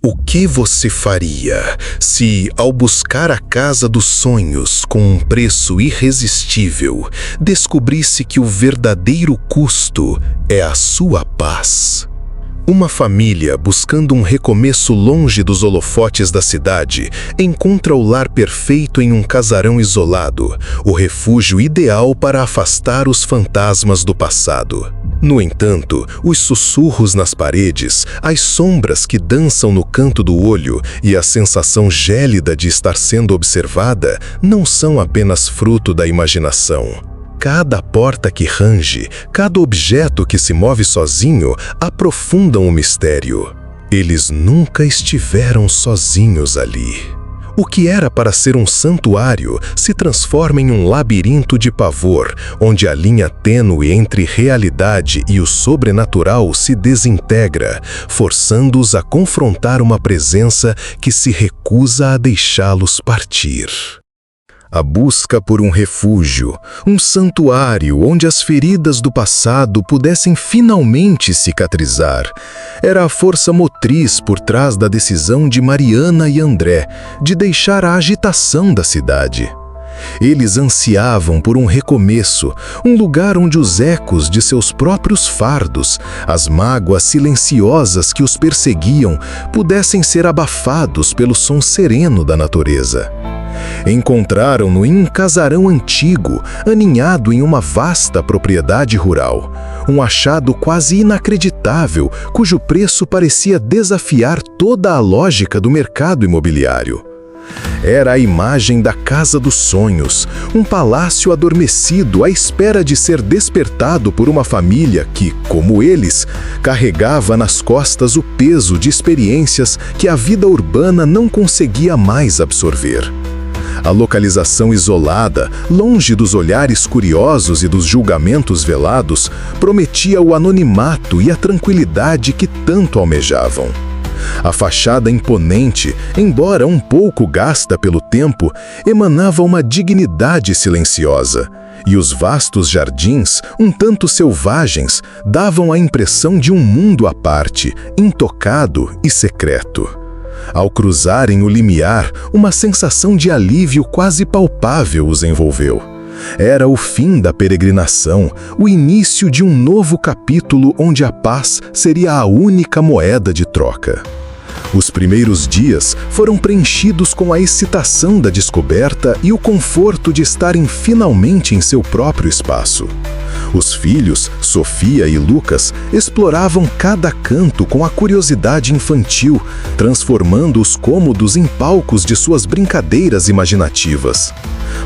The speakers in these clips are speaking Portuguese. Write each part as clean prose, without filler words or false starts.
O que você faria se, ao buscar a casa dos sonhos com um preço irresistível, descobrisse que o verdadeiro custo é a sua paz? Uma família, buscando um recomeço longe dos holofotes da cidade, encontra o lar perfeito em um casarão isolado, o refúgio ideal para afastar os fantasmas do passado. No entanto, os sussurros nas paredes, as sombras que dançam no canto do olho e a sensação gélida de estar sendo observada não são apenas fruto da imaginação. Cada porta que range, cada objeto que se move sozinho aprofundam o mistério. Eles nunca estiveram sozinhos ali. O que era para ser um santuário se transforma em um labirinto de pavor, onde a linha tênue entre realidade e o sobrenatural se desintegra, forçando-os a confrontar uma presença que se recusa a deixá-los partir. A busca por um refúgio, um santuário onde as feridas do passado pudessem finalmente cicatrizar, era a força motriz por trás da decisão de Mariana e André de deixar a agitação da cidade. Eles ansiavam por um recomeço, um lugar onde os ecos de seus próprios fardos, as mágoas silenciosas que os perseguiam, pudessem ser abafados pelo som sereno da natureza. Encontraram-no em um casarão antigo, aninhado em uma vasta propriedade rural. Um achado quase inacreditável, cujo preço parecia desafiar toda a lógica do mercado imobiliário. Era a imagem da casa dos sonhos, um palácio adormecido à espera de ser despertado por uma família que, como eles, carregava nas costas o peso de experiências que a vida urbana não conseguia mais absorver. A localização isolada, longe dos olhares curiosos e dos julgamentos velados, prometia o anonimato e a tranquilidade que tanto almejavam. A fachada imponente, embora um pouco gasta pelo tempo, emanava uma dignidade silenciosa, e os vastos jardins, um tanto selvagens, davam a impressão de um mundo à parte, intocado e secreto. Ao cruzarem o limiar, uma sensação de alívio quase palpável os envolveu. Era o fim da peregrinação, o início de um novo capítulo onde a paz seria a única moeda de troca. Os primeiros dias foram preenchidos com a excitação da descoberta e o conforto de estarem finalmente em seu próprio espaço. Os filhos, Sofia e Lucas, exploravam cada canto com a curiosidade infantil, transformando os cômodos em palcos de suas brincadeiras imaginativas.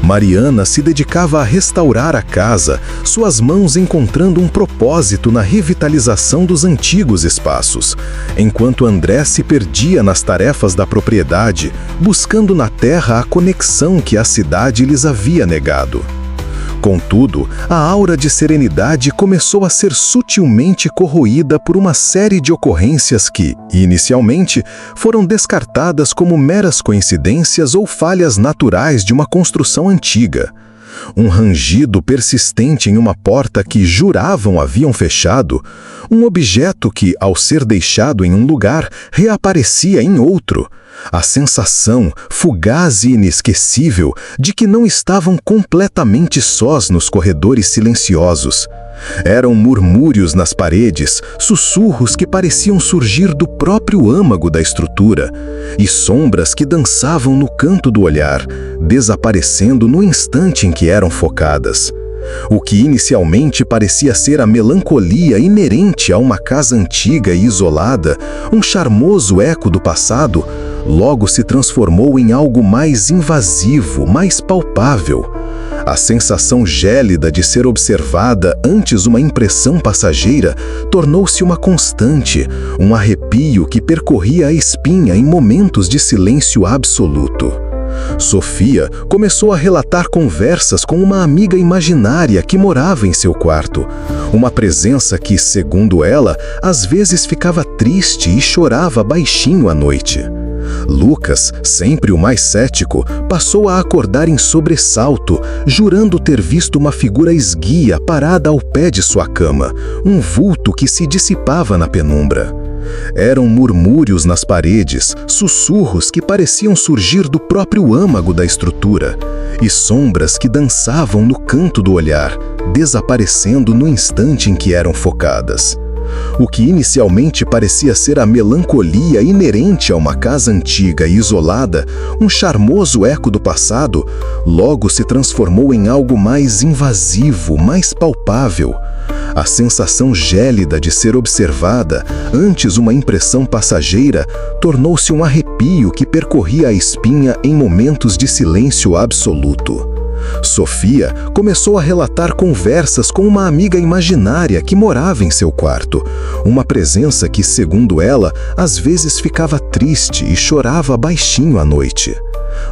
Mariana se dedicava a restaurar a casa, suas mãos encontrando um propósito na revitalização dos antigos espaços, enquanto André se perdia nas tarefas da propriedade, buscando na terra a conexão que a cidade lhes havia negado. Contudo, a aura de serenidade começou a ser sutilmente corroída por uma série de ocorrências que, inicialmente, foram descartadas como meras coincidências ou falhas naturais de uma construção antiga. Um rangido persistente em uma porta que juravam haviam fechado, um objeto que, ao ser deixado em um lugar, reaparecia em outro. A sensação, fugaz e inesquecível, de que não estavam completamente sós nos corredores silenciosos. Eram murmúrios nas paredes, sussurros que pareciam surgir do próprio âmago da estrutura, e sombras que dançavam no canto do olhar, desaparecendo no instante em que eram focadas. O que inicialmente parecia ser a melancolia inerente a uma casa antiga e isolada, um charmoso eco do passado, logo se transformou em algo mais invasivo, mais palpável. A sensação gélida de ser observada antes uma impressão passageira tornou-se uma constante, um arrepio que percorria a espinha em momentos de silêncio absoluto. Sofia começou a relatar conversas com uma amiga imaginária que morava em seu quarto. Uma presença que, segundo ela, às vezes ficava triste e chorava baixinho à noite. Lucas, sempre o mais cético, passou a acordar em sobressalto, jurando ter visto uma figura esguia parada ao pé de sua cama, um vulto que se dissipava na penumbra. Eram murmúrios nas paredes, sussurros que pareciam surgir do próprio âmago da estrutura, e sombras que dançavam no canto do olhar, desaparecendo no instante em que eram focadas. O que inicialmente parecia ser a melancolia inerente a uma casa antiga e isolada, um charmoso eco do passado, logo se transformou em algo mais invasivo, mais palpável. A sensação gélida de ser observada, antes uma impressão passageira, tornou-se um arrepio que percorria a espinha em momentos de silêncio absoluto. Sofia começou a relatar conversas com uma amiga imaginária que morava em seu quarto, uma presença que, segundo ela, às vezes ficava triste e chorava baixinho à noite.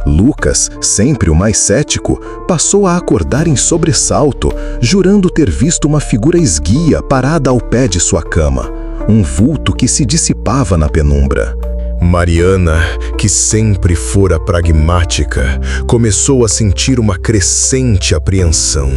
Lucas, sempre o mais cético, passou a acordar em sobressalto, jurando ter visto uma figura esguia parada ao pé de sua cama, um vulto que se dissipava na penumbra. Mariana, que sempre fora pragmática, começou a sentir uma crescente apreensão,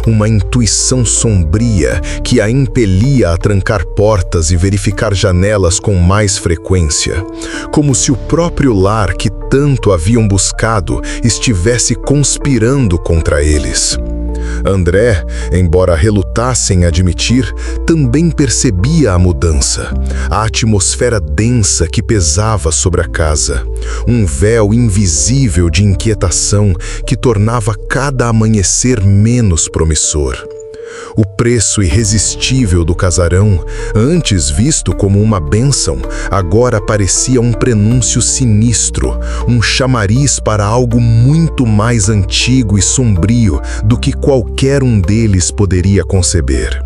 uma intuição sombria que a impelia a trancar portas e verificar janelas com mais frequência, como se o próprio lar que tanto haviam buscado estivesse conspirando contra eles. André, embora relutasse em admitir, também percebia a mudança, a atmosfera densa que pesava sobre a casa, um véu invisível de inquietação que tornava cada amanhecer menos promissor. O preço irresistível do casarão, antes visto como uma bênção, agora parecia um prenúncio sinistro, um chamariz para algo muito mais antigo e sombrio do que qualquer um deles poderia conceber.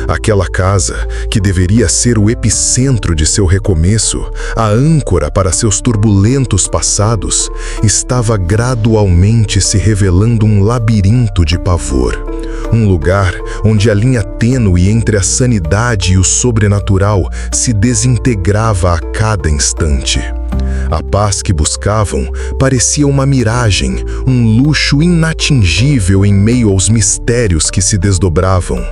Aquela casa, que deveria ser o epicentro de seu recomeço, a âncora para seus turbulentos passados, estava gradualmente se revelando um labirinto de pavor. Um lugar onde a linha tênue entre a sanidade e o sobrenatural se desintegrava a cada instante. A paz que buscavam parecia uma miragem, um luxo inatingível em meio aos mistérios que se desdobravam.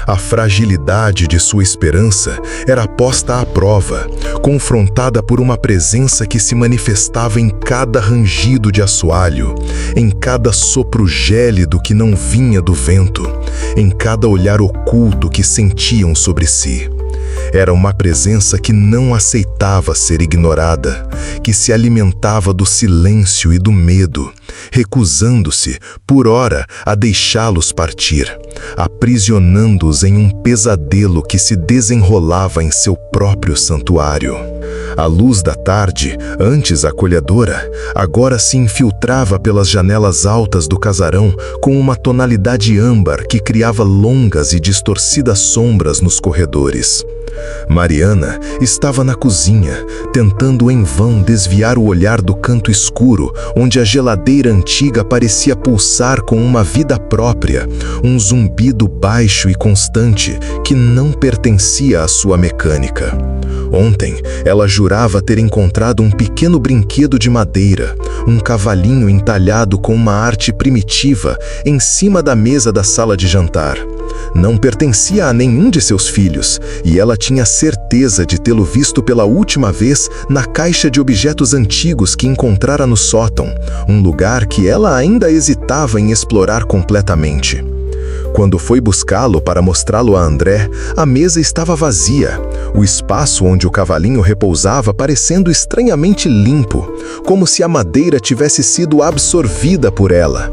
A fragilidade de sua esperança era posta à prova, confrontada por uma presença que se manifestava em cada rangido de assoalho, em cada sopro gélido que não vinha do vento, em cada olhar oculto que sentiam sobre si. Era uma presença que não aceitava ser ignorada, que se alimentava do silêncio e do medo, recusando-se, por ora, a deixá-los partir, aprisionando-os em um pesadelo que se desenrolava em seu próprio santuário. A luz da tarde, antes acolhedora, agora se infiltrava pelas janelas altas do casarão com uma tonalidade âmbar que criava longas e distorcidas sombras nos corredores. Mariana estava na cozinha, tentando em vão desviar o olhar do canto escuro, onde a geladeira antiga parecia pulsar com uma vida própria, um zumbido baixo e constante que não pertencia à sua mecânica. Ontem, ela jurava ter encontrado um pequeno brinquedo de madeira, um cavalinho entalhado com uma arte primitiva, em cima da mesa da sala de jantar. Não pertencia a nenhum de seus filhos, e ela tinha certeza de tê-lo visto pela última vez na caixa de objetos antigos que encontrara no sótão, um lugar que ela ainda hesitava em explorar completamente. Quando foi buscá-lo para mostrá-lo a André, a mesa estava vazia, o espaço onde o cavalinho repousava parecendo estranhamente limpo, como se a madeira tivesse sido absorvida por ela.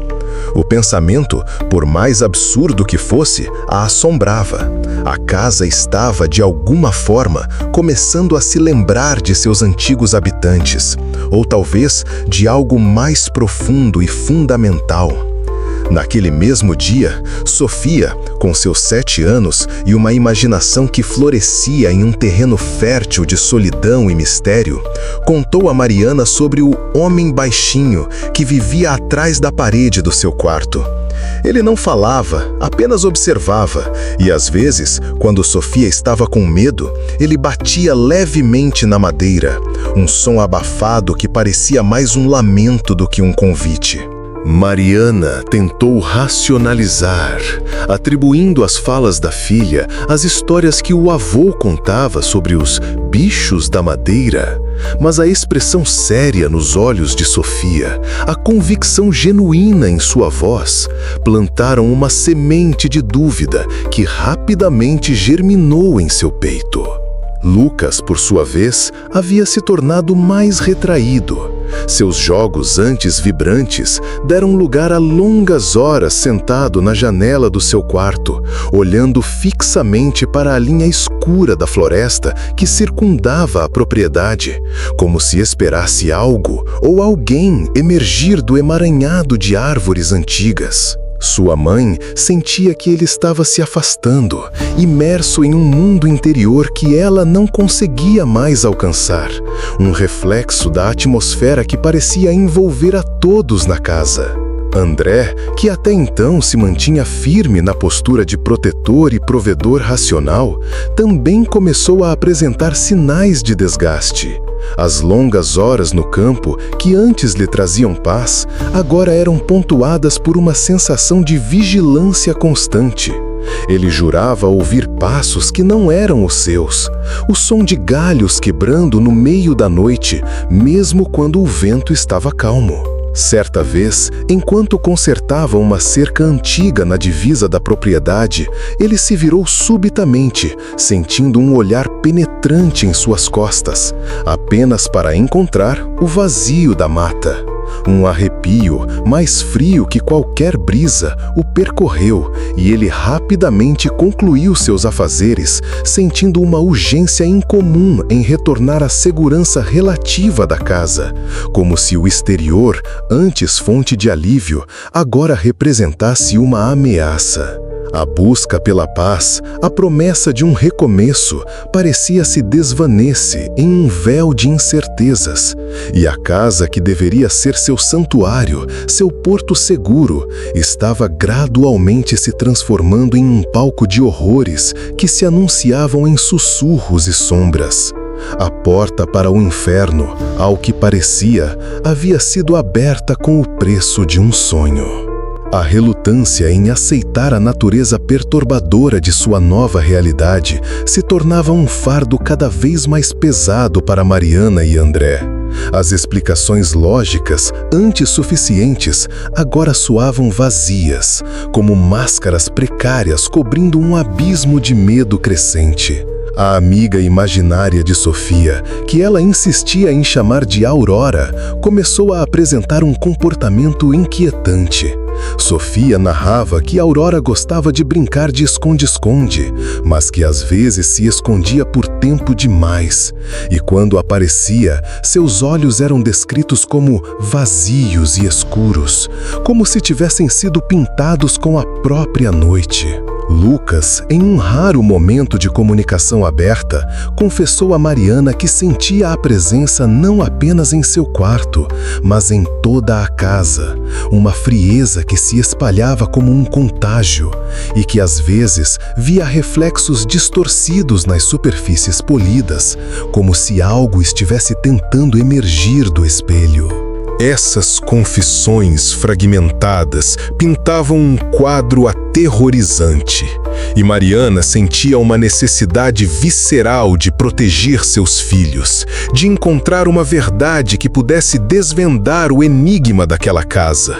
O pensamento, por mais absurdo que fosse, a assombrava. A casa estava, de alguma forma, começando a se lembrar de seus antigos habitantes, ou talvez de algo mais profundo e fundamental. Naquele mesmo dia, Sofia, com seus 7 anos e uma imaginação que florescia em um terreno fértil de solidão e mistério, contou a Mariana sobre o homem baixinho que vivia atrás da parede do seu quarto. Ele não falava, apenas observava, e às vezes, quando Sofia estava com medo, ele batia levemente na madeira, um som abafado que parecia mais um lamento do que um convite. Mariana tentou racionalizar, atribuindo às falas da filha as histórias que o avô contava sobre os bichos da madeira, mas a expressão séria nos olhos de Sofia, a convicção genuína em sua voz, plantaram uma semente de dúvida que rapidamente germinou em seu peito. Lucas, por sua vez, havia se tornado mais retraído. Seus jogos antes vibrantes deram lugar a longas horas sentado na janela do seu quarto, olhando fixamente para a linha escura da floresta que circundava a propriedade, como se esperasse algo ou alguém emergir do emaranhado de árvores antigas. Sua mãe sentia que ele estava se afastando, imerso em um mundo interior que ela não conseguia mais alcançar, um reflexo da atmosfera que parecia envolver a todos na casa. André, que até então se mantinha firme na postura de protetor e provedor racional, também começou a apresentar sinais de desgaste. As longas horas no campo, que antes lhe traziam paz, agora eram pontuadas por uma sensação de vigilância constante. Ele jurava ouvir passos que não eram os seus, o som de galhos quebrando no meio da noite, mesmo quando o vento estava calmo. Certa vez, enquanto consertava uma cerca antiga na divisa da propriedade, ele se virou subitamente, sentindo um olhar penetrante em suas costas, apenas para encontrar o vazio da mata. Um arrepio, mais frio que qualquer brisa, o percorreu e ele rapidamente concluiu seus afazeres, sentindo uma urgência incomum em retornar à segurança relativa da casa, como se o exterior, antes fonte de alívio, agora representasse uma ameaça. A busca pela paz, a promessa de um recomeço, parecia se desvanecer em um véu de incertezas, e a casa que deveria ser seu santuário, seu porto seguro, estava gradualmente se transformando em um palco de horrores que se anunciavam em sussurros e sombras. A porta para o inferno, ao que parecia, havia sido aberta com o preço de um sonho. A relutância em aceitar a natureza perturbadora de sua nova realidade se tornava um fardo cada vez mais pesado para Mariana e André. As explicações lógicas, antes suficientes, agora soavam vazias, como máscaras precárias cobrindo um abismo de medo crescente. A amiga imaginária de Sofia, que ela insistia em chamar de Aurora, começou a apresentar um comportamento inquietante. Sofia narrava que Aurora gostava de brincar de esconde-esconde, mas que às vezes se escondia por tempo demais, e quando aparecia, seus olhos eram descritos como vazios e escuros, como se tivessem sido pintados com a própria noite. Lucas, em um raro momento de comunicação aberta, confessou a Mariana que sentia a presença não apenas em seu quarto, mas em toda a casa, uma frieza que se espalhava como um contágio e que às vezes via reflexos distorcidos nas superfícies polidas, como se algo estivesse tentando emergir do espelho. Essas confissões fragmentadas pintavam um quadro aterrorizante, e Mariana sentia uma necessidade visceral de proteger seus filhos, de encontrar uma verdade que pudesse desvendar o enigma daquela casa.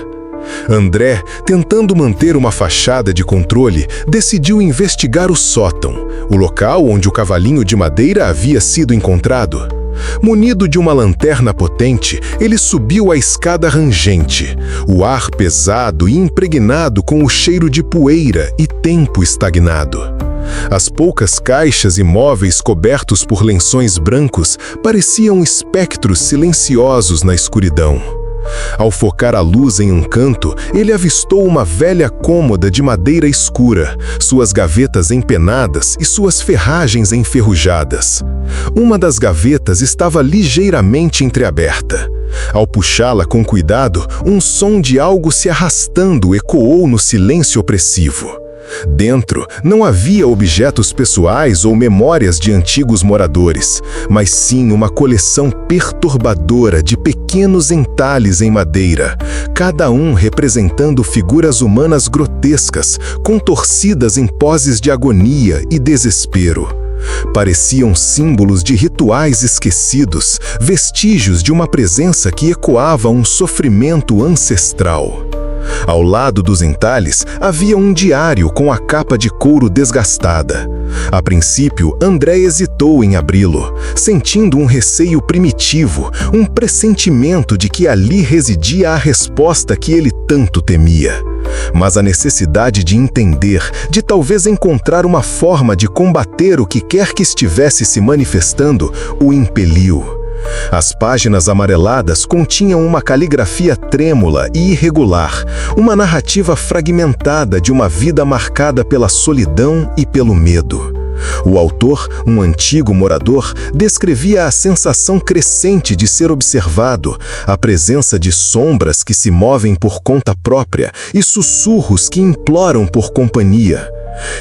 André, tentando manter uma fachada de controle, decidiu investigar o sótão, o local onde o cavalinho de madeira havia sido encontrado. Munido de uma lanterna potente, ele subiu a escada rangente, o ar pesado e impregnado com o cheiro de poeira e tempo estagnado. As poucas caixas e móveis cobertos por lençóis brancos pareciam espectros silenciosos na escuridão. Ao focar a luz em um canto, ele avistou uma velha cômoda de madeira escura, suas gavetas empenadas e suas ferragens enferrujadas. Uma das gavetas estava ligeiramente entreaberta. Ao puxá-la com cuidado, um som de algo se arrastando ecoou no silêncio opressivo. Dentro não havia objetos pessoais ou memórias de antigos moradores, mas sim uma coleção perturbadora de pequenos entalhes em madeira, cada um representando figuras humanas grotescas, contorcidas em poses de agonia e desespero. Pareciam símbolos de rituais esquecidos, vestígios de uma presença que ecoava um sofrimento ancestral. Ao lado dos entalhes havia um diário com a capa de couro desgastada. A princípio, André hesitou em abri-lo, sentindo um receio primitivo, um pressentimento de que ali residia a resposta que ele tanto temia. Mas a necessidade de entender, de talvez encontrar uma forma de combater o que quer que estivesse se manifestando, o impeliu. As páginas amareladas continham uma caligrafia trêmula e irregular, uma narrativa fragmentada de uma vida marcada pela solidão e pelo medo. O autor, um antigo morador, descrevia a sensação crescente de ser observado, a presença de sombras que se movem por conta própria e sussurros que imploram por companhia.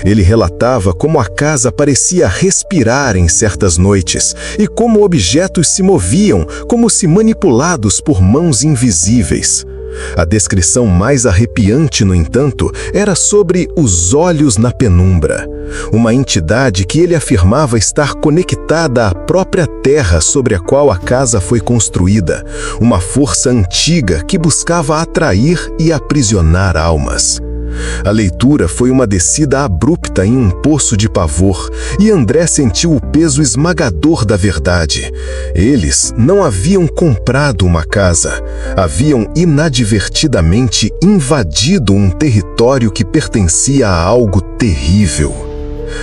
Ele relatava como a casa parecia respirar em certas noites e como objetos se moviam, como se manipulados por mãos invisíveis. A descrição mais arrepiante, no entanto, era sobre os olhos na penumbra, uma entidade que ele afirmava estar conectada à própria terra sobre a qual a casa foi construída, uma força antiga que buscava atrair e aprisionar almas. A leitura foi uma descida abrupta em um poço de pavor, e André sentiu o peso esmagador da verdade. Eles não haviam comprado uma casa, haviam inadvertidamente invadido um território que pertencia a algo terrível.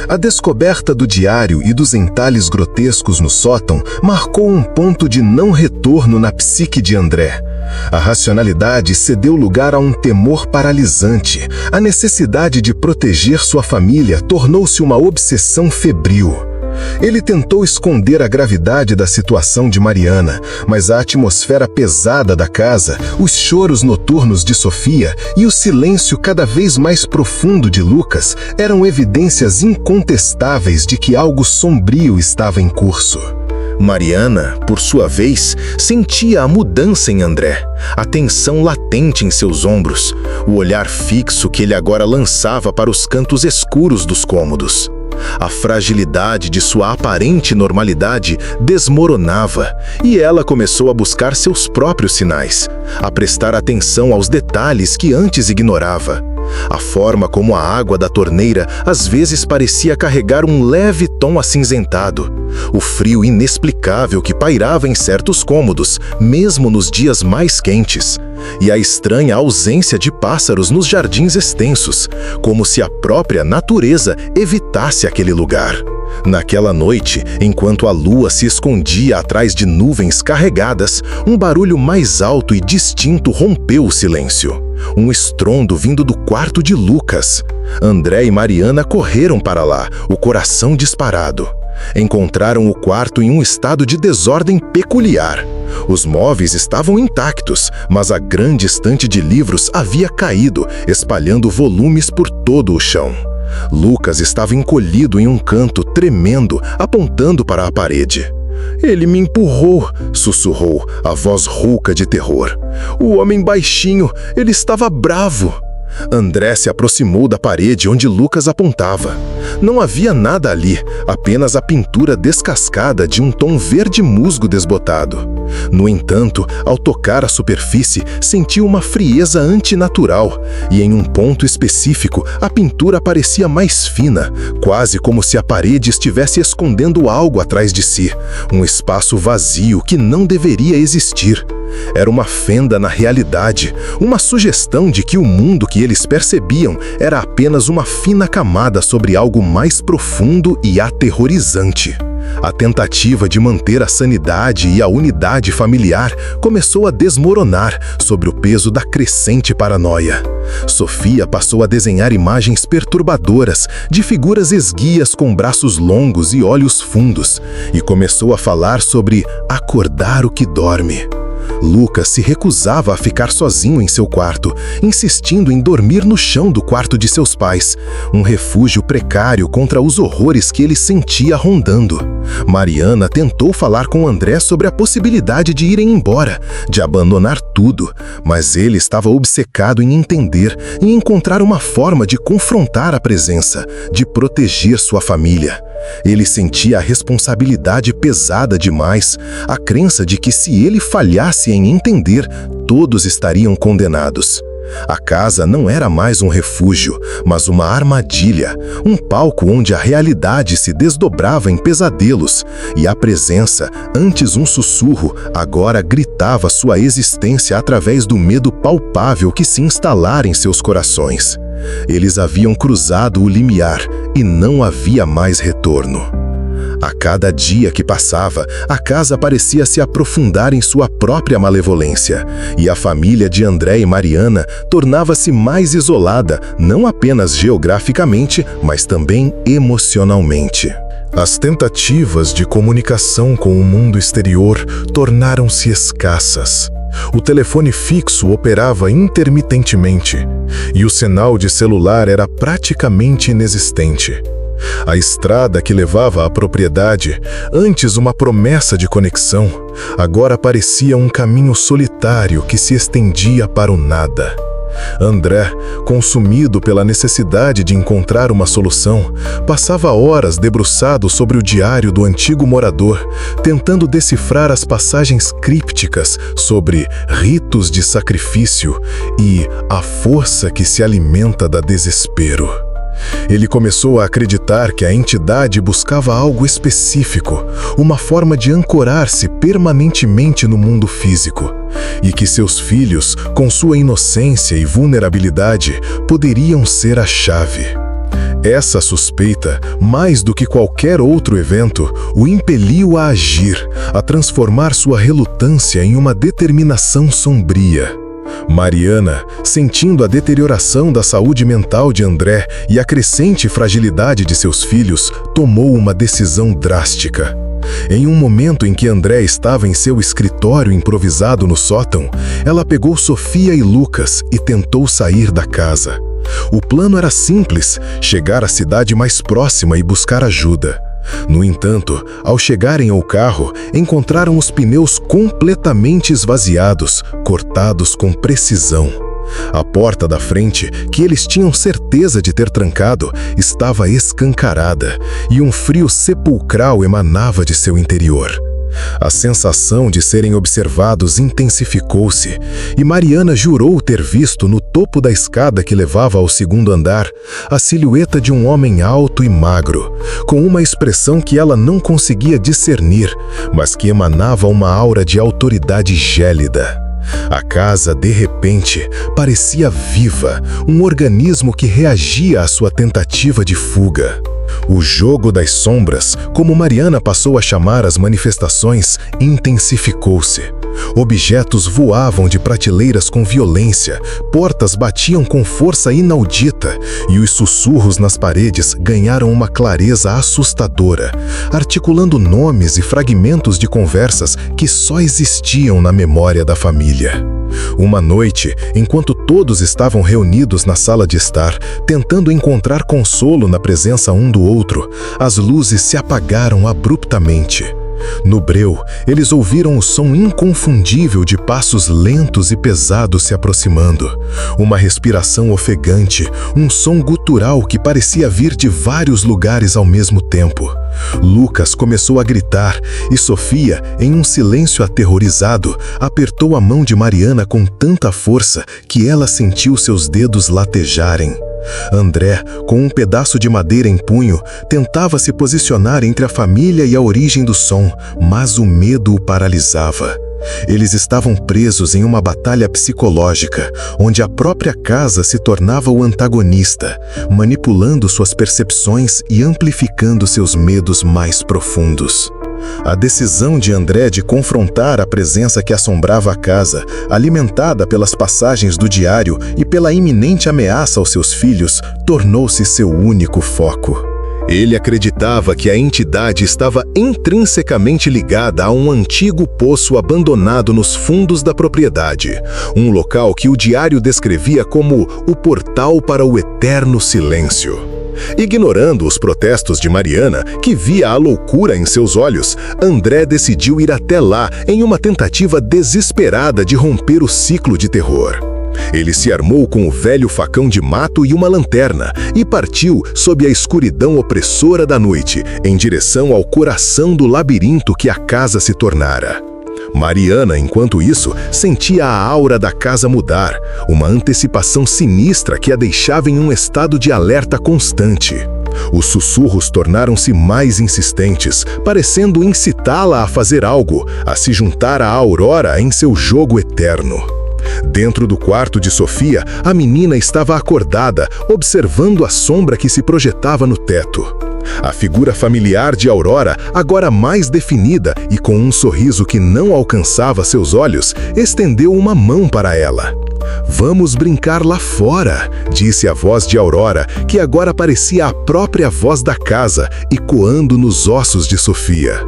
A descoberta do diário e dos entalhes grotescos no sótão marcou um ponto de não retorno na psique de André. A racionalidade cedeu lugar a um temor paralisante. A necessidade de proteger sua família tornou-se uma obsessão febril. Ele tentou esconder a gravidade da situação de Mariana, mas a atmosfera pesada da casa, os choros noturnos de Sofia e o silêncio cada vez mais profundo de Lucas eram evidências incontestáveis de que algo sombrio estava em curso. Mariana, por sua vez, sentia a mudança em André, a tensão latente em seus ombros, o olhar fixo que ele agora lançava para os cantos escuros dos cômodos. A fragilidade de sua aparente normalidade desmoronava, e ela começou a buscar seus próprios sinais, a prestar atenção aos detalhes que antes ignorava. A forma como a água da torneira às vezes parecia carregar um leve tom acinzentado, o frio inexplicável que pairava em certos cômodos, mesmo nos dias mais quentes, e a estranha ausência de pássaros nos jardins extensos, como se a própria natureza evitasse aquele lugar. Naquela noite, enquanto a lua se escondia atrás de nuvens carregadas, um barulho mais alto e distinto rompeu o silêncio. Um estrondo vindo do quarto de Lucas. André e Mariana correram para lá, o coração disparado. Encontraram o quarto em um estado de desordem peculiar. Os móveis estavam intactos, mas a grande estante de livros havia caído, espalhando volumes por todo o chão. Lucas estava encolhido em um canto, tremendo, apontando para a parede. "Ele me empurrou", sussurrou, a voz rouca de terror. "O homem baixinho, ele estava bravo." André se aproximou da parede onde Lucas apontava. Não havia nada ali, apenas a pintura descascada de um tom verde musgo desbotado. No entanto, ao tocar a superfície, sentiu uma frieza antinatural, e em um ponto específico, a pintura parecia mais fina, quase como se a parede estivesse escondendo algo atrás de si, um espaço vazio que não deveria existir. Era uma fenda na realidade, uma sugestão de que o mundo que eles percebiam era apenas uma fina camada sobre algo mais profundo e aterrorizante. A tentativa de manter a sanidade e a unidade familiar começou a desmoronar sob o peso da crescente paranoia. Sofia passou a desenhar imagens perturbadoras de figuras esguias com braços longos e olhos fundos, e começou a falar sobre acordar o que dorme. Lucas se recusava a ficar sozinho em seu quarto, insistindo em dormir no chão do quarto de seus pais, um refúgio precário contra os horrores que ele sentia rondando. Mariana tentou falar com André sobre a possibilidade de irem embora, de abandonar tudo, mas ele estava obcecado em entender e encontrar uma forma de confrontar a presença, de proteger sua família. Ele sentia a responsabilidade pesada demais, a crença de que se ele falhasse em entender, todos estariam condenados. A casa não era mais um refúgio, mas uma armadilha, um palco onde a realidade se desdobrava em pesadelos, e a presença, antes um sussurro, agora gritava sua existência através do medo palpável que se instalara em seus corações. Eles haviam cruzado o limiar e não havia mais retorno. A cada dia que passava, a casa parecia se aprofundar em sua própria malevolência, e a família de André e Mariana tornava-se mais isolada, não apenas geograficamente, mas também emocionalmente. As tentativas de comunicação com o mundo exterior tornaram-se escassas. O telefone fixo operava intermitentemente, e o sinal de celular era praticamente inexistente. A estrada que levava à propriedade, antes uma promessa de conexão, agora parecia um caminho solitário que se estendia para o nada. André, consumido pela necessidade de encontrar uma solução, passava horas debruçado sobre o diário do antigo morador, tentando decifrar as passagens crípticas sobre ritos de sacrifício e a força que se alimenta da desespero. Ele começou a acreditar que a entidade buscava algo específico, uma forma de ancorar-se permanentemente no mundo físico, e que seus filhos, com sua inocência e vulnerabilidade, poderiam ser a chave. Essa suspeita, mais do que qualquer outro evento, o impeliu a agir, a transformar sua relutância em uma determinação sombria. Mariana, sentindo a deterioração da saúde mental de André e a crescente fragilidade de seus filhos, tomou uma decisão drástica. Em um momento em que André estava em seu escritório improvisado no sótão, ela pegou Sofia e Lucas e tentou sair da casa. O plano era simples: chegar à cidade mais próxima e buscar ajuda. No entanto, ao chegarem ao carro, encontraram os pneus completamente esvaziados, cortados com precisão. A porta da frente, que eles tinham certeza de ter trancado, estava escancarada, e um frio sepulcral emanava de seu interior. A sensação de serem observados intensificou-se, e Mariana jurou ter visto no topo da escada que levava ao segundo andar a silhueta de um homem alto e magro, com uma expressão que ela não conseguia discernir, mas que emanava uma aura de autoridade gélida. A casa, de repente, parecia viva, um organismo que reagia à sua tentativa de fuga. O jogo das sombras, como Mariana passou a chamar as manifestações, intensificou-se. Objetos voavam de prateleiras com violência, portas batiam com força inaudita, e os sussurros nas paredes ganharam uma clareza assustadora, articulando nomes e fragmentos de conversas que só existiam na memória da família. Uma noite, enquanto todos estavam reunidos na sala de estar, tentando encontrar consolo na presença um do outro, as luzes se apagaram abruptamente. No breu, eles ouviram o som inconfundível de passos lentos e pesados se aproximando. Uma respiração ofegante, um som gutural que parecia vir de vários lugares ao mesmo tempo. Lucas começou a gritar e Sofia, em um silêncio aterrorizado, apertou a mão de Mariana com tanta força que ela sentiu seus dedos latejarem. André, com um pedaço de madeira em punho, tentava se posicionar entre a família e a origem do som, mas o medo o paralisava. Eles estavam presos em uma batalha psicológica, onde a própria casa se tornava o antagonista, manipulando suas percepções e amplificando seus medos mais profundos. A decisão de André de confrontar a presença que assombrava a casa, alimentada pelas passagens do diário e pela iminente ameaça aos seus filhos, tornou-se seu único foco. Ele acreditava que a entidade estava intrinsecamente ligada a um antigo poço abandonado nos fundos da propriedade, um local que o diário descrevia como o portal para o eterno silêncio. Ignorando os protestos de Mariana, que via a loucura em seus olhos, André decidiu ir até lá em uma tentativa desesperada de romper o ciclo de terror. Ele se armou com o velho facão de mato e uma lanterna e partiu sob a escuridão opressora da noite, em direção ao coração do labirinto que a casa se tornara. Mariana, enquanto isso, sentia a aura da casa mudar, uma antecipação sinistra que a deixava em um estado de alerta constante. Os sussurros tornaram-se mais insistentes, parecendo incitá-la a fazer algo, a se juntar à Aurora em seu jogo eterno. Dentro do quarto de Sofia, a menina estava acordada, observando a sombra que se projetava no teto. A figura familiar de Aurora, agora mais definida e com um sorriso que não alcançava seus olhos, estendeu uma mão para ela. "Vamos brincar lá fora", disse a voz de Aurora, que agora parecia a própria voz da casa, ecoando nos ossos de Sofia.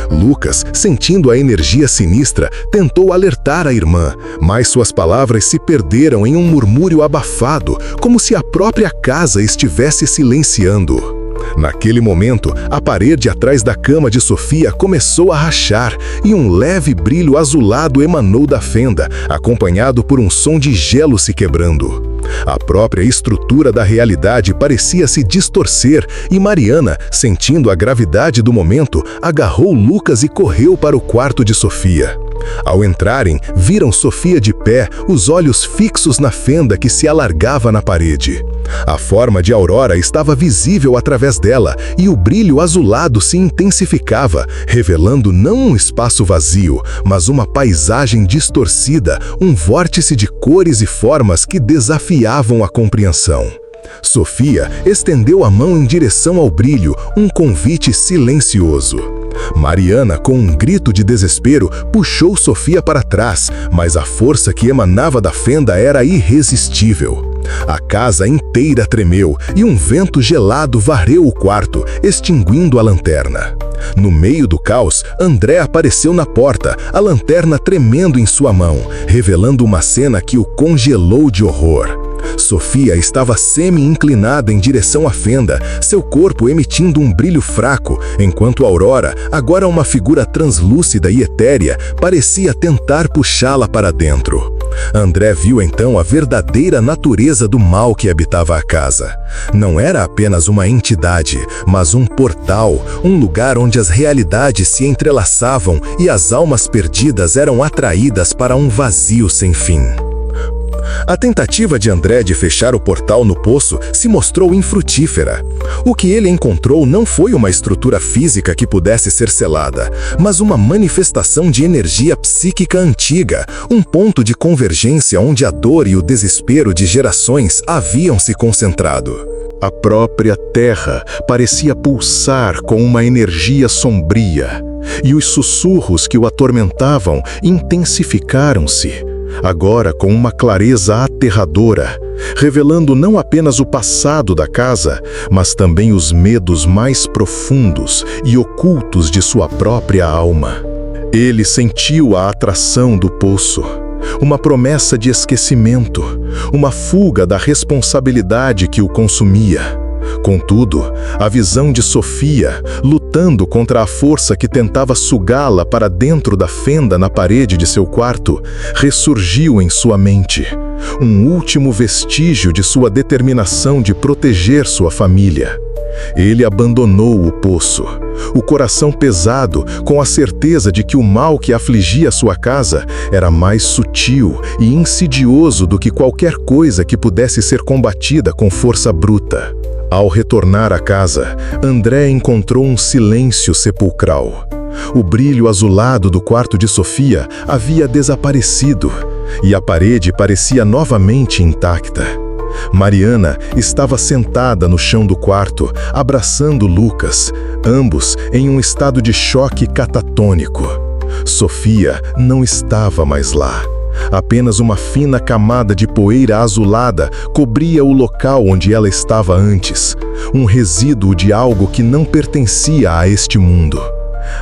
Lucas, sentindo a energia sinistra, tentou alertar a irmã, mas suas palavras se perderam em um murmúrio abafado, como se a própria casa estivesse silenciando. Naquele momento, a parede atrás da cama de Sofia começou a rachar e um leve brilho azulado emanou da fenda, acompanhado por um som de gelo se quebrando. A própria estrutura da realidade parecia se distorcer e Mariana, sentindo a gravidade do momento, agarrou Lucas e correu para o quarto de Sofia. Ao entrarem, viram Sofia de pé, os olhos fixos na fenda que se alargava na parede. A forma de Aurora estava visível através dela e o brilho azulado se intensificava, revelando não um espaço vazio, mas uma paisagem distorcida, um vórtice de cores e formas que desafiavam a compreensão. Sofia estendeu a mão em direção ao brilho, um convite silencioso. Mariana, com um grito de desespero, puxou Sofia para trás, mas a força que emanava da fenda era irresistível. A casa inteira tremeu e um vento gelado varreu o quarto, extinguindo a lanterna. No meio do caos, André apareceu na porta, a lanterna tremendo em sua mão, revelando uma cena que o congelou de horror. Sofia estava semi-inclinada em direção à fenda, seu corpo emitindo um brilho fraco, enquanto Aurora, agora uma figura translúcida e etérea, parecia tentar puxá-la para dentro. André viu então a verdadeira natureza do mal que habitava a casa. Não era apenas uma entidade, mas um portal, um lugar onde as realidades se entrelaçavam e as almas perdidas eram atraídas para um vazio sem fim. A tentativa de André de fechar o portal no poço se mostrou infrutífera. O que ele encontrou não foi uma estrutura física que pudesse ser selada, mas uma manifestação de energia psíquica antiga, um ponto de convergência onde a dor e o desespero de gerações haviam se concentrado. A própria terra parecia pulsar com uma energia sombria, e os sussurros que o atormentavam intensificaram-se, agora com uma clareza aterradora, revelando não apenas o passado da casa, mas também os medos mais profundos e ocultos de sua própria alma. Ele sentiu a atração do poço, uma promessa de esquecimento, uma fuga da responsabilidade que o consumia. Contudo, a visão de Sofia, lutando contra a força que tentava sugá-la para dentro da fenda na parede de seu quarto, ressurgiu em sua mente, um último vestígio de sua determinação de proteger sua família. Ele abandonou o poço, o coração pesado, com a certeza de que o mal que afligia sua casa era mais sutil e insidioso do que qualquer coisa que pudesse ser combatida com força bruta. Ao retornar à casa, André encontrou um silêncio sepulcral. O brilho azulado do quarto de Sofia havia desaparecido, e a parede parecia novamente intacta. Mariana estava sentada no chão do quarto, abraçando Lucas, ambos em um estado de choque catatônico. Sofia não estava mais lá. Apenas uma fina camada de poeira azulada cobria o local onde ela estava antes, um resíduo de algo que não pertencia a este mundo.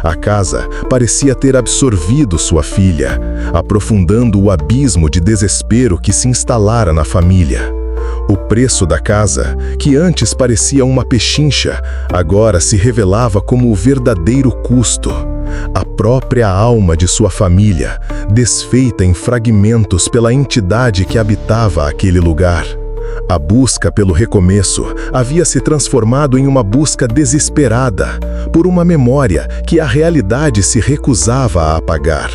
A casa parecia ter absorvido sua filha, aprofundando o abismo de desespero que se instalara na família. O preço da casa, que antes parecia uma pechincha, agora se revelava como o verdadeiro custo. A própria alma de sua família, desfeita em fragmentos pela entidade que habitava aquele lugar. A busca pelo recomeço havia se transformado em uma busca desesperada, por uma memória que a realidade se recusava a apagar.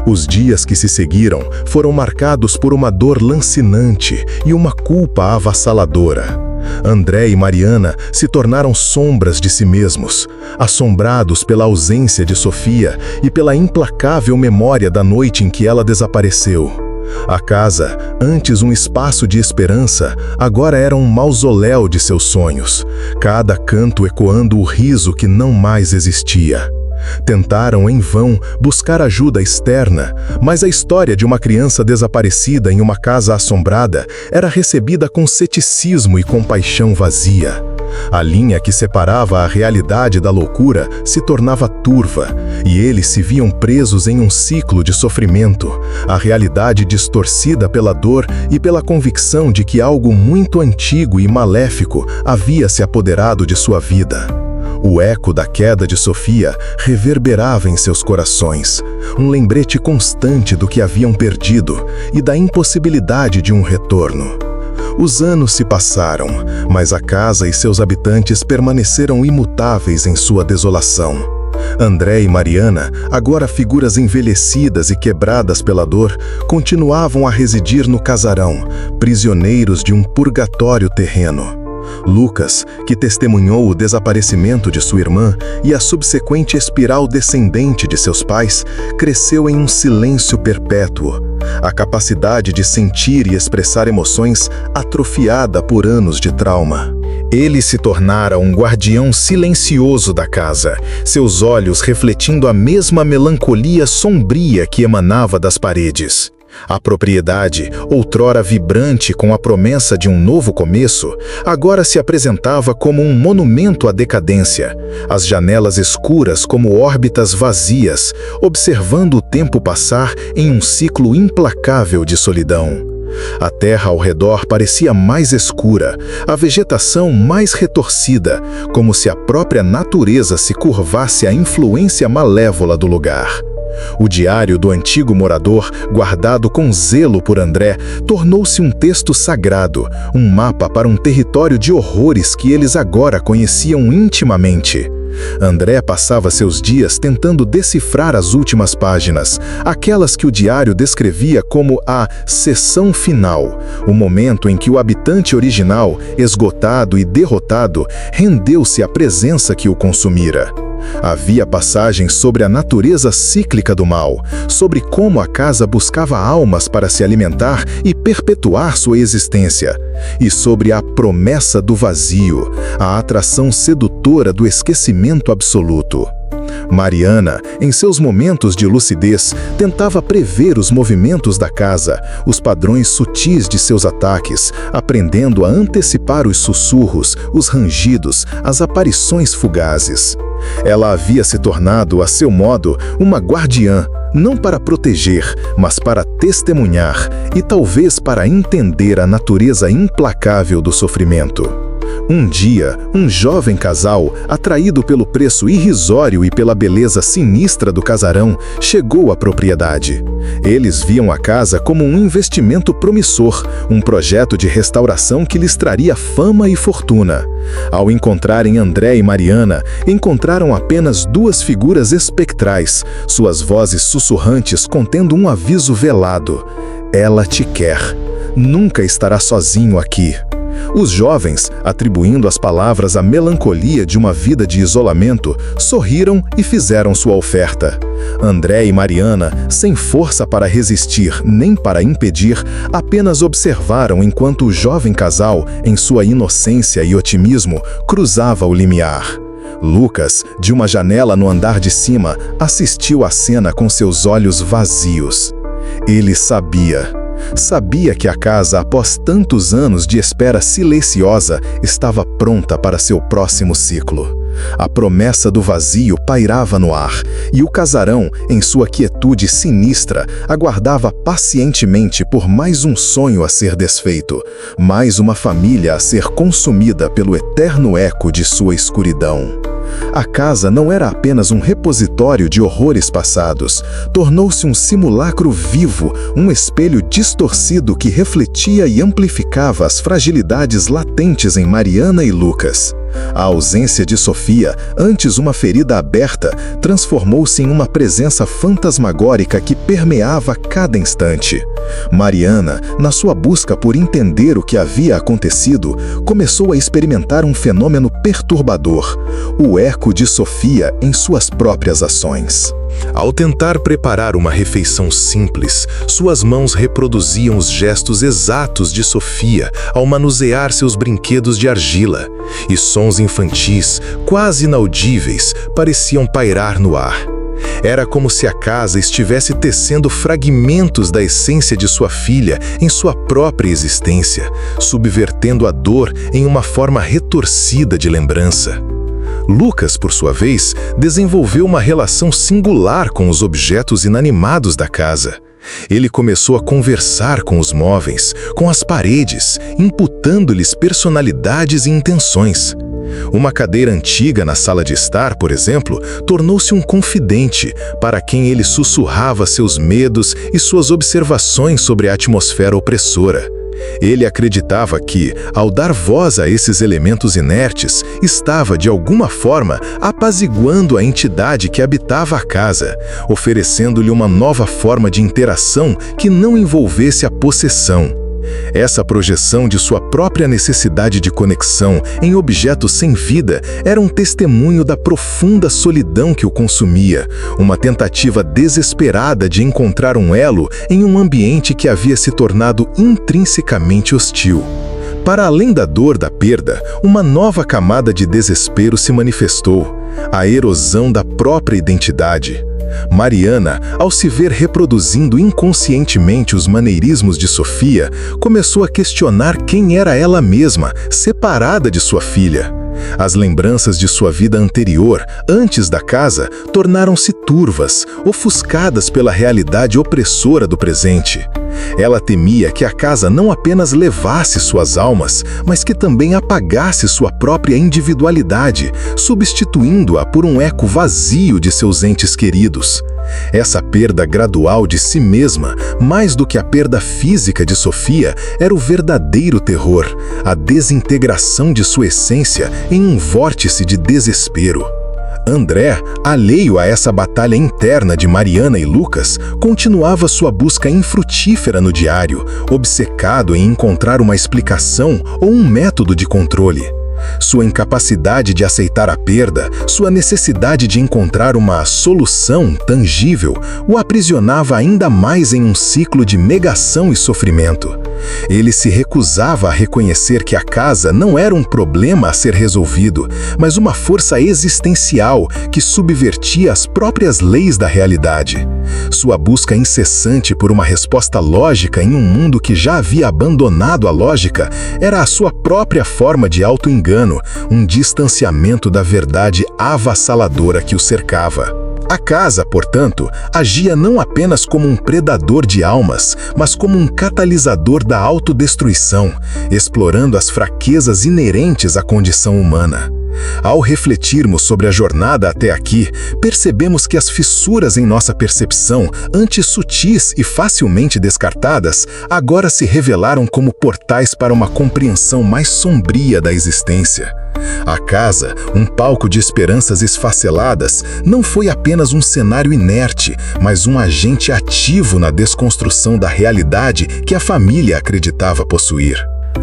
Os dias que se seguiram foram marcados por uma dor lancinante e uma culpa avassaladora. André e Mariana se tornaram sombras de si mesmos, assombrados pela ausência de Sofia e pela implacável memória da noite em que ela desapareceu. A casa, antes um espaço de esperança, agora era um mausoléu de seus sonhos, cada canto ecoando o riso que não mais existia. Tentaram em vão buscar ajuda externa, mas a história de uma criança desaparecida em uma casa assombrada era recebida com ceticismo e compaixão vazia. A linha que separava a realidade da loucura se tornava turva, e eles se viam presos em um ciclo de sofrimento, a realidade distorcida pela dor e pela convicção de que algo muito antigo e maléfico havia se apoderado de sua vida. O eco da queda de Sofia reverberava em seus corações, um lembrete constante do que haviam perdido e da impossibilidade de um retorno. Os anos se passaram, mas a casa e seus habitantes permaneceram imutáveis em sua desolação. André e Mariana, agora figuras envelhecidas e quebradas pela dor, continuavam a residir no casarão, prisioneiros de um purgatório terreno. Lucas, que testemunhou o desaparecimento de sua irmã e a subsequente espiral descendente de seus pais, cresceu em um silêncio perpétuo, a capacidade de sentir e expressar emoções atrofiada por anos de trauma. Ele se tornara um guardião silencioso da casa, seus olhos refletindo a mesma melancolia sombria que emanava das paredes. A propriedade, outrora vibrante com a promessa de um novo começo, agora se apresentava como um monumento à decadência, as janelas escuras como órbitas vazias, observando o tempo passar em um ciclo implacável de solidão. A terra ao redor parecia mais escura, a vegetação mais retorcida, como se a própria natureza se curvasse à influência malévola do lugar. O diário do antigo morador, guardado com zelo por André, tornou-se um texto sagrado, um mapa para um território de horrores que eles agora conheciam intimamente. André passava seus dias tentando decifrar as últimas páginas, aquelas que o diário descrevia como a seção final, o momento em que o habitante original, esgotado e derrotado, rendeu-se à presença que o consumira. Havia passagens sobre a natureza cíclica do mal, sobre como a casa buscava almas para se alimentar e perpetuar sua existência, e sobre a promessa do vazio, a atração sedutora do esquecimento absoluto. Mariana, em seus momentos de lucidez, tentava prever os movimentos da casa, os padrões sutis de seus ataques, aprendendo a antecipar os sussurros, os rangidos, as aparições fugazes. Ela havia se tornado, a seu modo, uma guardiã, não para proteger, mas para testemunhar e talvez para entender a natureza implacável do sofrimento. Um dia, um jovem casal, atraído pelo preço irrisório e pela beleza sinistra do casarão, chegou à propriedade. Eles viam a casa como um investimento promissor, um projeto de restauração que lhes traria fama e fortuna. Ao encontrarem André e Mariana, encontraram apenas duas figuras espectrais, suas vozes sussurrantes contendo um aviso velado: "Ela te quer. Nunca estará sozinho aqui." Os jovens, atribuindo às palavras a melancolia de uma vida de isolamento, sorriram e fizeram sua oferta. André e Mariana, sem força para resistir nem para impedir, apenas observaram enquanto o jovem casal, em sua inocência e otimismo, cruzava o limiar. Lucas, de uma janela no andar de cima, assistiu à cena com seus olhos vazios. Ele sabia. Sabia que a casa, após tantos anos de espera silenciosa, estava pronta para seu próximo ciclo. A promessa do vazio pairava no ar, e o casarão, em sua quietude sinistra, aguardava pacientemente por mais um sonho a ser desfeito, mais uma família a ser consumida pelo eterno eco de sua escuridão. A casa não era apenas um repositório de horrores passados, tornou-se um simulacro vivo, um espelho distorcido que refletia e amplificava as fragilidades latentes em Mariana e Lucas. A ausência de Sofia, antes uma ferida aberta, transformou-se em uma presença fantasmagórica que permeava cada instante. Mariana, na sua busca por entender o que havia acontecido, começou a experimentar um fenômeno perturbador: o eco de Sofia em suas próprias ações. Ao tentar preparar uma refeição simples, suas mãos reproduziam os gestos exatos de Sofia ao manusear seus brinquedos de argila, e sons infantis, quase inaudíveis, pareciam pairar no ar. Era como se a casa estivesse tecendo fragmentos da essência de sua filha em sua própria existência, subvertendo a dor em uma forma retorcida de lembrança. Lucas, por sua vez, desenvolveu uma relação singular com os objetos inanimados da casa. Ele começou a conversar com os móveis, com as paredes, imputando-lhes personalidades e intenções. Uma cadeira antiga na sala de estar, por exemplo, tornou-se um confidente para quem ele sussurrava seus medos e suas observações sobre a atmosfera opressora. Ele acreditava que, ao dar voz a esses elementos inertes, estava, de alguma forma, apaziguando a entidade que habitava a casa, oferecendo-lhe uma nova forma de interação que não envolvesse a possessão. Essa projeção de sua própria necessidade de conexão em objetos sem vida era um testemunho da profunda solidão que o consumia, uma tentativa desesperada de encontrar um elo em um ambiente que havia se tornado intrinsecamente hostil. Para além da dor da perda, uma nova camada de desespero se manifestou: a erosão da própria identidade. Mariana, ao se ver reproduzindo inconscientemente os maneirismos de Sofia, começou a questionar quem era ela mesma, separada de sua filha. As lembranças de sua vida anterior, antes da casa, tornaram-se turvas, ofuscadas pela realidade opressora do presente. Ela temia que a casa não apenas levasse suas almas, mas que também apagasse sua própria individualidade, substituindo-a por um eco vazio de seus entes queridos. Essa perda gradual de si mesma, mais do que a perda física de Sofia, era o verdadeiro terror, a desintegração de sua essência em um vórtice de desespero. André, alheio a essa batalha interna de Mariana e Lucas, continuava sua busca infrutífera no diário, obcecado em encontrar uma explicação ou um método de controle. Sua incapacidade de aceitar a perda, sua necessidade de encontrar uma solução tangível, o aprisionava ainda mais em um ciclo de negação e sofrimento. Ele se recusava a reconhecer que a casa não era um problema a ser resolvido, mas uma força existencial que subvertia as próprias leis da realidade. Sua busca incessante por uma resposta lógica em um mundo que já havia abandonado a lógica era a sua própria forma de auto-engano, um distanciamento da verdade avassaladora que o cercava. A casa, portanto, agia não apenas como um predador de almas, mas como um catalisador da autodestruição, explorando as fraquezas inerentes à condição humana. Ao refletirmos sobre a jornada até aqui, percebemos que as fissuras em nossa percepção, antes sutis e facilmente descartadas, agora se revelaram como portais para uma compreensão mais sombria da existência. A casa, um palco de esperanças esfaceladas, não foi apenas um cenário inerte, mas um agente ativo na desconstrução da realidade que a família acreditava possuir.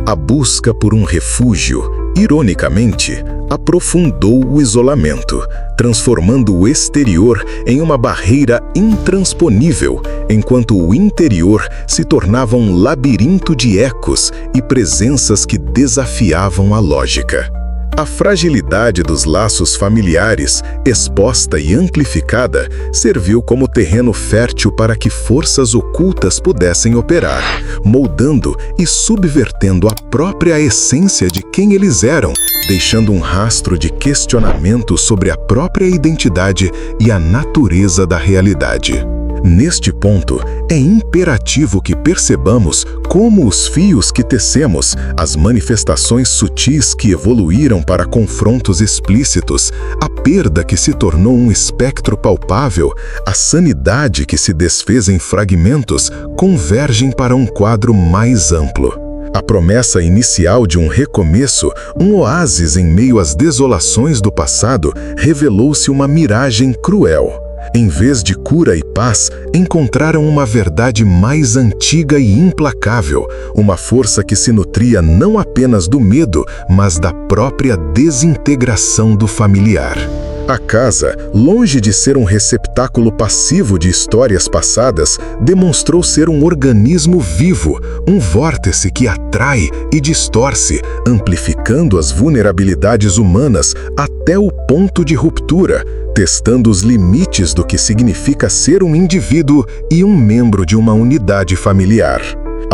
A busca por um refúgio, ironicamente, aprofundou o isolamento, transformando o exterior em uma barreira intransponível, enquanto o interior se tornava um labirinto de ecos e presenças que desafiavam a lógica. A fragilidade dos laços familiares, exposta e amplificada, serviu como terreno fértil para que forças ocultas pudessem operar, moldando e subvertendo a própria essência de quem eles eram, deixando um rastro de questionamento sobre a própria identidade e a natureza da realidade. Neste ponto, é imperativo que percebamos como os fios que tecemos, as manifestações sutis que evoluíram para confrontos explícitos, a perda que se tornou um espectro palpável, a sanidade que se desfez em fragmentos, convergem para um quadro mais amplo. A promessa inicial de um recomeço, um oásis em meio às desolações do passado, revelou-se uma miragem cruel. Em vez de cura e paz, encontraram uma verdade mais antiga e implacável, uma força que se nutria não apenas do medo, mas da própria desintegração do familiar. A casa, longe de ser um receptáculo passivo de histórias passadas, demonstrou ser um organismo vivo, um vórtice que atrai e distorce, amplificando as vulnerabilidades humanas até o ponto de ruptura, testando os limites do que significa ser um indivíduo e um membro de uma unidade familiar.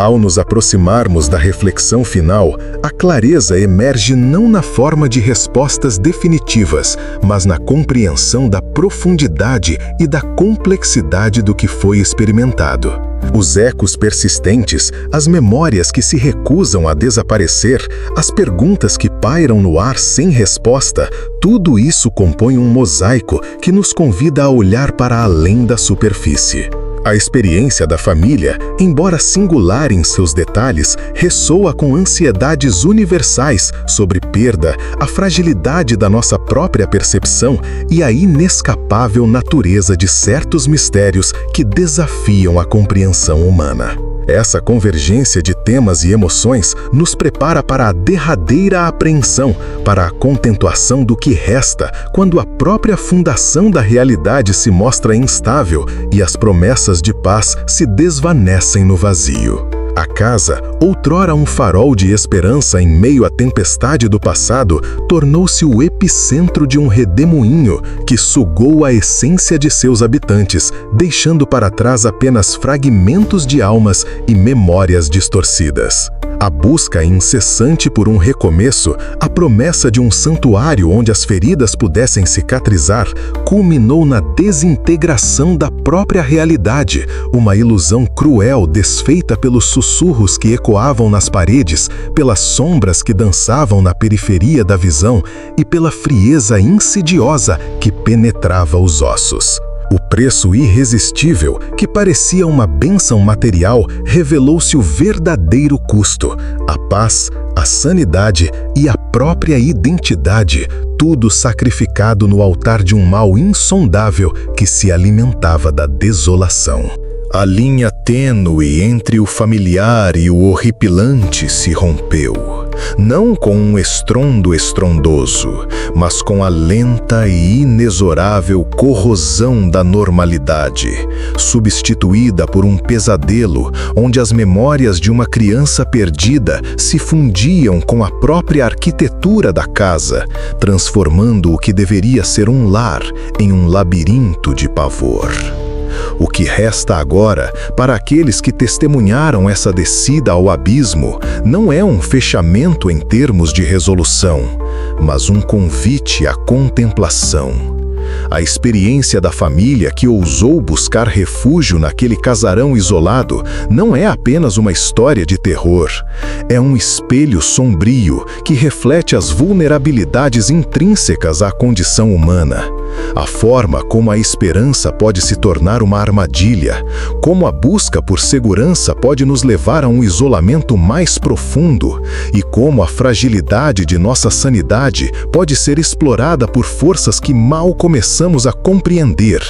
Ao nos aproximarmos da reflexão final, a clareza emerge não na forma de respostas definitivas, mas na compreensão da profundidade e da complexidade do que foi experimentado. Os ecos persistentes, as memórias que se recusam a desaparecer, as perguntas que pairam no ar sem resposta, tudo isso compõe um mosaico que nos convida a olhar para além da superfície. A experiência da família, embora singular em seus detalhes, ressoa com ansiedades universais sobre perda, a fragilidade da nossa própria percepção e a inescapável natureza de certos mistérios que desafiam a compreensão humana. Essa convergência de temas e emoções nos prepara para a derradeira apreensão, para a contemplação do que resta quando a própria fundação da realidade se mostra instável e as promessas de paz se desvanecem no vazio. A casa, outrora um farol de esperança em meio à tempestade do passado, tornou-se o epicentro de um redemoinho que sugou a essência de seus habitantes, deixando para trás apenas fragmentos de almas e memórias distorcidas. A busca incessante por um recomeço, a promessa de um santuário onde as feridas pudessem cicatrizar, culminou na desintegração da própria realidade, uma ilusão cruel desfeita pelos sussurros que ecoavam nas paredes, pelas sombras que dançavam na periferia da visão e pela frieza insidiosa que penetrava os ossos. O preço irresistível, que parecia uma bênção material, revelou-se o verdadeiro custo: a paz, a sanidade e a própria identidade, tudo sacrificado no altar de um mal insondável que se alimentava da desolação. A linha tênue entre o familiar e o horripilante se rompeu. Não com um estrondo estrondoso, mas com a lenta e inexorável corrosão da normalidade, substituída por um pesadelo onde as memórias de uma criança perdida se fundiam com a própria arquitetura da casa, transformando o que deveria ser um lar em um labirinto de pavor. O que resta agora, para aqueles que testemunharam essa descida ao abismo, não é um fechamento em termos de resolução, mas um convite à contemplação. A experiência da família que ousou buscar refúgio naquele casarão isolado não é apenas uma história de terror. É um espelho sombrio que reflete as vulnerabilidades intrínsecas à condição humana. A forma como a esperança pode se tornar uma armadilha, como a busca por segurança pode nos levar a um isolamento mais profundo e como a fragilidade de nossa sanidade pode ser explorada por forças que mal começamos a compreender.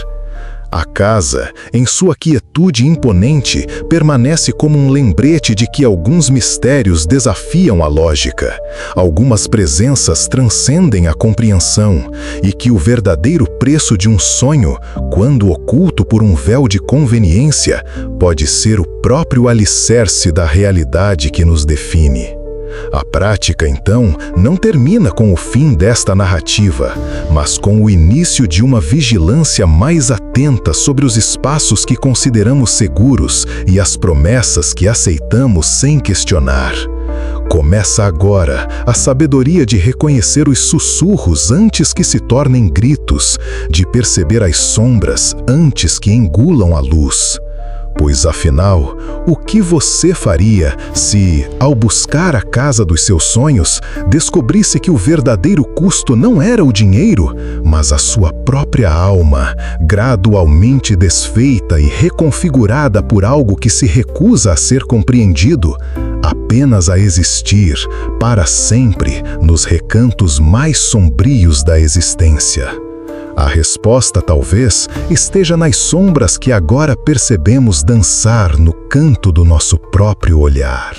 A casa, em sua quietude imponente, permanece como um lembrete de que alguns mistérios desafiam a lógica, algumas presenças transcendem a compreensão e que o verdadeiro preço de um sonho, quando oculto por um véu de conveniência, pode ser o próprio alicerce da realidade que nos define. A prática, então, não termina com o fim desta narrativa, mas com o início de uma vigilância mais atenta sobre os espaços que consideramos seguros e as promessas que aceitamos sem questionar. Começa agora a sabedoria de reconhecer os sussurros antes que se tornem gritos, de perceber as sombras antes que engulam a luz. Pois, afinal, o que você faria se, ao buscar a casa dos seus sonhos, descobrisse que o verdadeiro custo não era o dinheiro, mas a sua própria alma, gradualmente desfeita e reconfigurada por algo que se recusa a ser compreendido, apenas a existir para sempre nos recantos mais sombrios da existência? A resposta, talvez, esteja nas sombras que agora percebemos dançar no canto do nosso próprio olhar.